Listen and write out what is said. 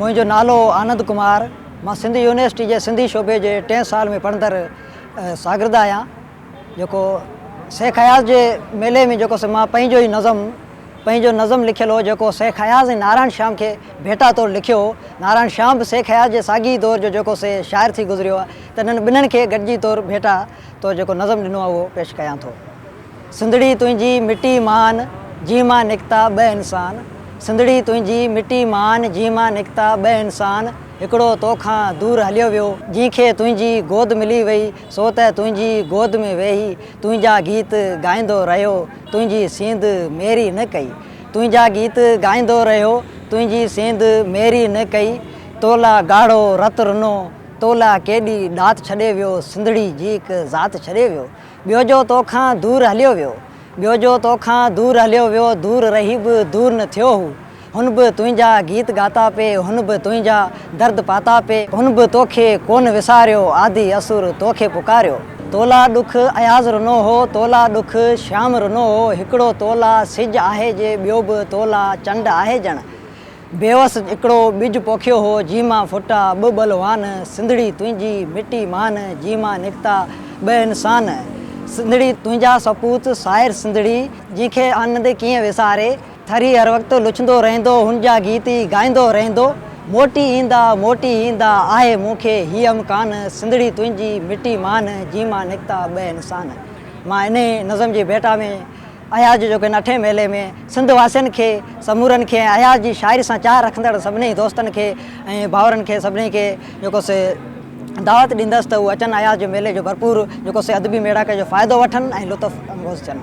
मुझो नालो आनंद कुमार। मां सिंध यूनिवर्सिटी के सिंधी शोबे के 10 साल में पढ़ंदड़ शागिर्द आया। जो शेख अयाज़ के मेले में जो से मां पंहिंजो ही नज़म लिखियल हो, जो शेख अयाज़ ऐं नारायण श्याम के भेटा तौर लिखियो। नारायण श्याम भी शेख अयाज़ के साॻी दौर जो से शायर थी गुज़रियो आहे, त इन्हनि ॿिन्हिनि खे गॾिजी तौर भेटा तो जो नज़म ॾिनो आहे उहो पेश कयां थो। सिंधड़ी तुंहिंजी मिटी मान जी मां निकिता ॿ इंसान। सिंधड़ी तुंहिंजी मिटी मान जी मां निकिता ॿ इंसान। हिकिड़ो तोखां दूर हलियो वियो जंहिंखे तुंहिंजी गोद मिली वई, सो त तुंहिंजी गोद में वेही तुंहिंजा गीत ॻाईंदो रहियो, तुंहिंजी सींध मेरी न कई। तुंहिंजा गीत ॻाईंदो रहियो, तुंहिंजी सींध मेरी न कई। तोला ॻाढ़ो रत रुनो, तोला केॾी ॾात छॾे वियो, सिंधड़ी जी हिकु ज़ात छॾे वियो। ॿियो जो तोखां दूर हलियो वियो, ॿियो जो तोखां दूर हलियो वियो, दूर रही बि दूर न थियो हू। हुन बि तुंहिंजा गीत ॻाता पे, हुन बि तुंहिंजा दर्द पाता पे, हुन बि तोखे कोन विसारियो, आदि असुर तोखे पुकारियो। तोला ॾुख अयाज़ रुनो हो, तोला ॾुख श्याम रुनो हो। हिकिड़ो तोला सिज आहे जे, ॿियो बि तोला चंड आहे ॼण। बेवस हिकिड़ो ॿिज पोखियो हो, जी मां फुटा ॿ बलवान। सिंधड़ी तुंहिंजी मिटी मान जी मां निकिता ॿ इंसान। सिंधड़ी तुंहिंजा सपूत साहिर सिंधड़ी, जंहिंखे आनंद कीअं विसारे। थरी हर वक़्तु लुछंदो रहंदो, हुन जा गीत ई ॻाईंदो रहंदो। मोटी ईंदा आहे मूंखे ही अमकान। सिंधड़ी तुंहिंजी मिटी मान जी मां निकिता ॿ इंसान। मां इन नज़म जी भेटा में अयाज़ जो हिन 8 मेले में सिंध वासियुनि खे, समूरनि खे, अयाज़ जी शाइरी सां चाह रखंदड़ सभिनी दोस्तनि खे ऐं भाउरनि खे सभिनी खे जेको से दावत ॾींदसि त उहे अचनि अयाज़ जे मेले जो भरपूर जो से अदबी मेड़ाके जो फ़ाइदो वठनि ऐं लुत्फ़ अंदोज़ थियनि।